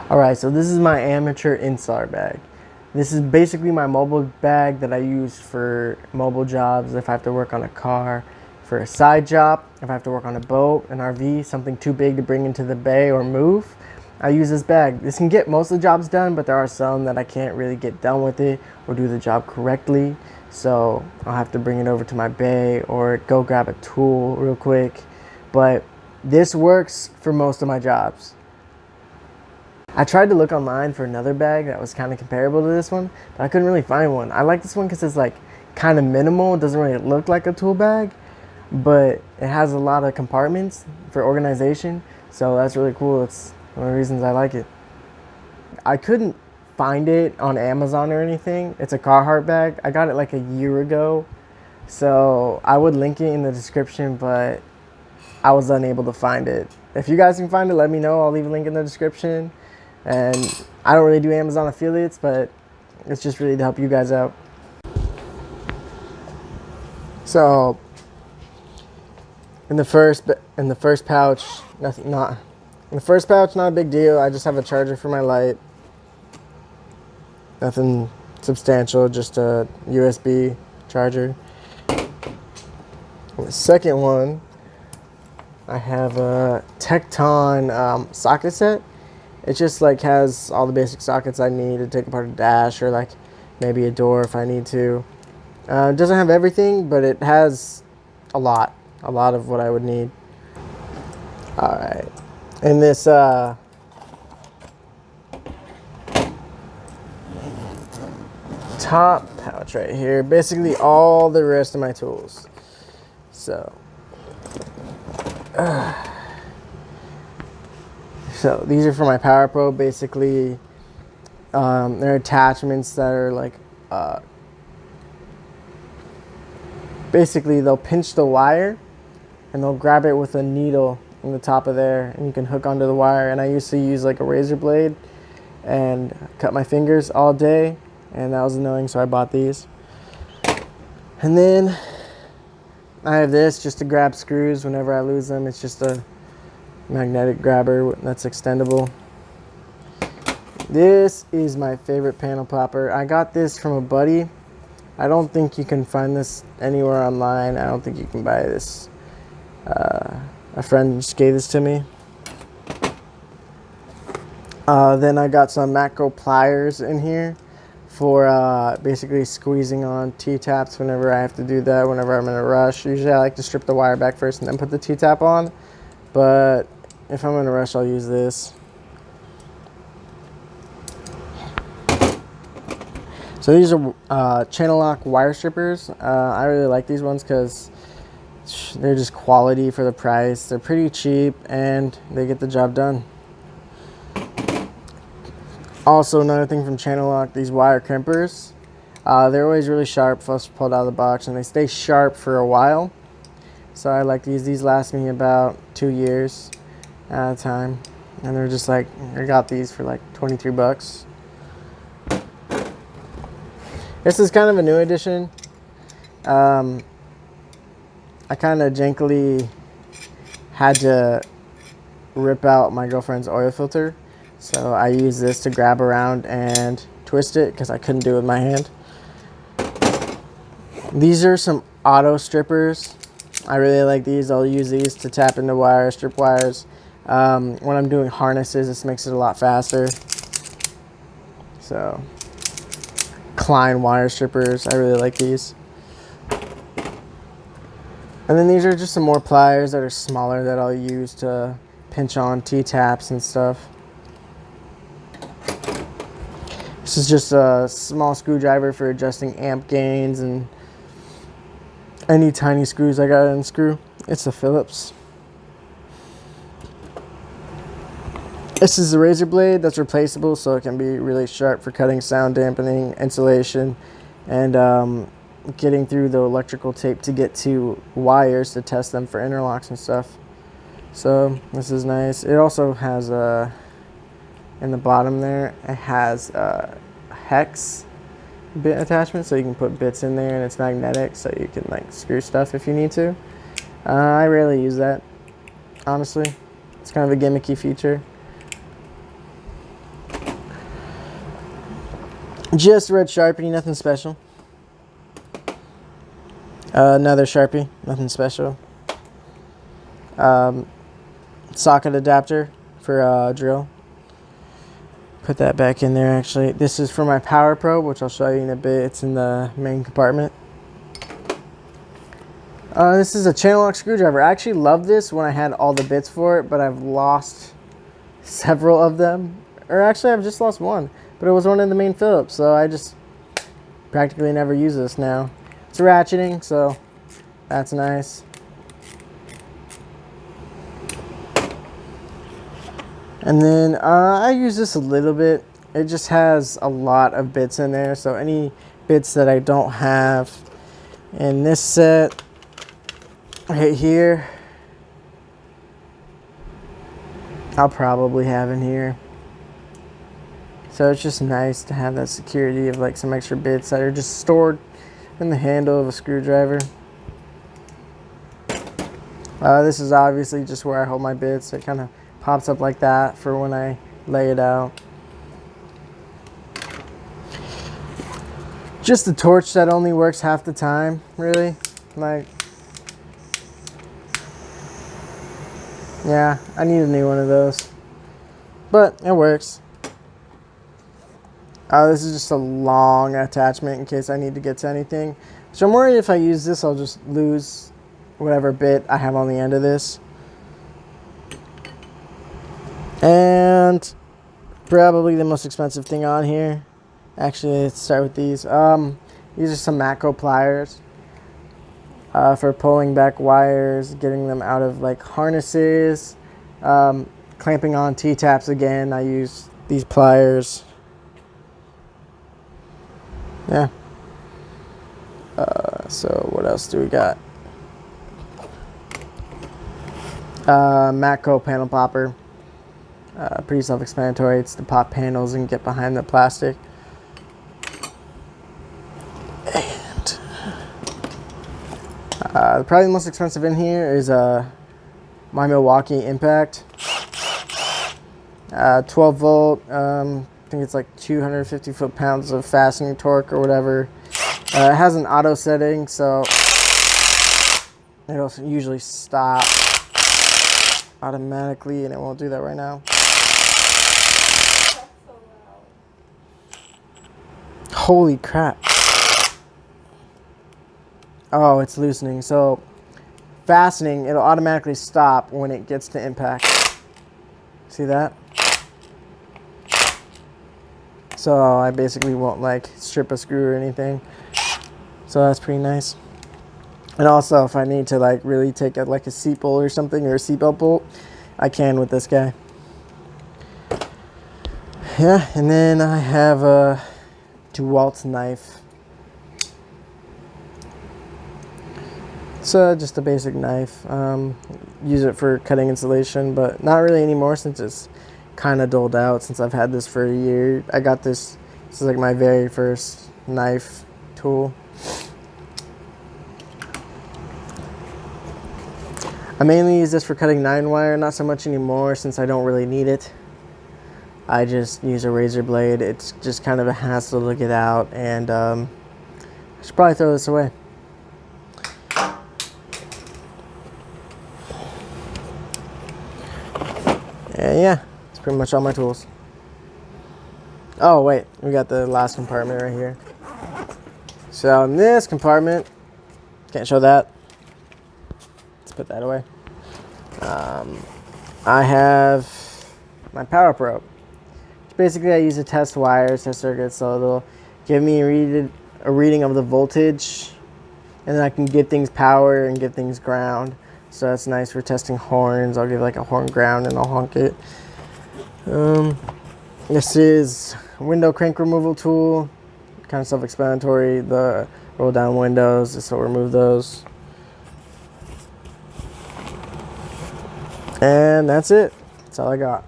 Alright, so this is my amateur installer bag. This is basically my mobile bag that I use for mobile jobs, if I have to work on a car, for a side job, if I have to work on a boat, an RV, something too big to bring into the bay or move. I use this bag. This can get most of the jobs done, but there are some that I can't really get done with it or do the job correctly. So I'll have to bring it over to my bay or go grab a tool real quick. But this works for most of my jobs. I tried to look online for another bag that was kind of comparable to this one, but I couldn't really find one. I like this one because it's like kind of minimal. It doesn't really look like a tool bag, but it has a lot of compartments for organization. So that's really cool. It's one of the reasons I like it. I couldn't find it on Amazon or anything. It's a Carhartt bag. I got it like a year ago. So I would link it in the description, but I was unable to find it. If you guys can find it, let me know. I'll leave a link in the description. And I don't really do Amazon affiliates, but it's just really to help you guys out. So in the first pouch, not a big deal. I just have a charger for my light. Nothing substantial, just a USB charger. In the second one, I have a Tecton socket set. It just like has all the basic sockets I need to take apart a dash or like maybe a door if I need to. It doesn't have everything, but it has a lot of what I would need. All right, in this top pouch right here, basically all the rest of my tools. So these are for my Power Probe. Basically, they're attachments that are like, basically they'll pinch the wire and they'll grab it with a needle in the top of there, and you can hook onto the wire. And I used to use like a razor blade and cut my fingers all day, and that was annoying, so I bought these. And then I have this just to grab screws whenever I lose them. It's just a magnetic grabber that's extendable. This is my favorite panel popper. I got this from a buddy. I don't think you can find this anywhere online. I don't think you can buy this. A friend just gave this to me. Then I got some macro pliers in here for basically squeezing on T-taps whenever I have to do that, whenever I'm in a rush. Usually I like to strip the wire back first and then put the T-tap on, but if I'm in a rush, I'll use this. So these are channel lock wire strippers. I really like these ones because they're just quality for the price. They're pretty cheap and they get the job done. Also, another thing from Channel Lock, these wire crimpers. They're always really sharp, first pulled out of the box, and they stay sharp for a while. So I like these. These last me about 2 years at a time. And they're just like, I got these for like 23 bucks. This is kind of a new addition. I kind of jankily had to rip out my girlfriend's oil filter. So I use this to grab around and twist it because I couldn't do it with my hand. These are some auto strippers. I really like these. I'll use these to tap into wires, strip wires. When I'm doing harnesses, this makes it a lot faster. So, Klein wire strippers. I really like these. And then these are just some more pliers that are smaller that I'll use to pinch on T-taps and stuff. This is just a small screwdriver for adjusting amp gains and any tiny screws I got to unscrew. It's a Phillips. This is a razor blade that's replaceable, so it can be really sharp for cutting, sound dampening, insulation, and getting through the electrical tape to get to wires to test them for interlocks and stuff. So this is nice. It also has in the bottom there, it has a hex bit attachment, so you can put bits in there, and it's magnetic, so you can like screw stuff if you need to. I rarely use that, honestly. It's kind of a gimmicky feature. Just red Sharpie, nothing special. Another Sharpie, nothing special. Socket adapter for drill. Put that back in there actually. This is for my power probe, which I'll show you in a bit. It's in the main compartment. This is a channel lock screwdriver. I actually loved this when I had all the bits for it, but I've lost several of them. Or actually, I've just lost one. But it was one in the main Phillips, so I just practically never use this now. It's ratcheting, so that's nice. And then I use this a little bit. It just has a lot of bits in there, so any bits that I don't have in this set right here, I'll probably have in here. So it's just nice to have that security of like some extra bits that are just stored in the handle of a screwdriver. This is obviously just where I hold my bits. It kind of pops up like that for when I lay it out. Just a torch that only works half the time, really. Like, yeah, I need a new one of those. But it works. This is just a long attachment in case I need to get to anything. So I'm worried if I use this, I'll just lose whatever bit I have on the end of this. And probably the most expensive thing on here. Actually, let's start with these. These are some Matco pliers for pulling back wires, getting them out of like harnesses, clamping on T-taps again. I use these pliers. Yeah. So what else do we got? Matco panel popper. Pretty self-explanatory. It's to pop panels and get behind the plastic. And probably the most expensive in here is my Milwaukee Impact. 12 volt. I think it's like 250 foot-pounds of fastening torque or whatever. It has an auto setting, so it'll usually stop automatically, and it won't do that right now. Holy crap. Oh, it's loosening. So fastening, it'll automatically stop when it gets to impact. See that? So I basically won't like strip a screw or anything. So that's pretty nice. And also if I need to like really take like a seat bolt or something, or a seatbelt bolt, I can with this guy. Yeah, and then I have a DeWalt knife. So just a basic knife. Use it for cutting insulation, but not really anymore since it's kind of dulled out since I've had this for a year. I got this is like my very first knife tool. I mainly use this for cutting 9-wire, not so much anymore since I don't really need it. I just use a razor blade. It's just kind of a hassle to get out, and I should probably throw this away. And yeah, that's pretty much all my tools. Oh wait, we got the last compartment right here. So in this compartment, can't show that. Let's put that away. I have my power probe. Basically, I use to test wires, test circuits, so it'll give me a reading of the voltage, and then I can give things power and give things ground. So that's nice for testing horns. I'll give like a horn ground and I'll honk it. This is a window crank removal tool, kind of self-explanatory. The roll down windows, so remove those. And that's it. That's all I got.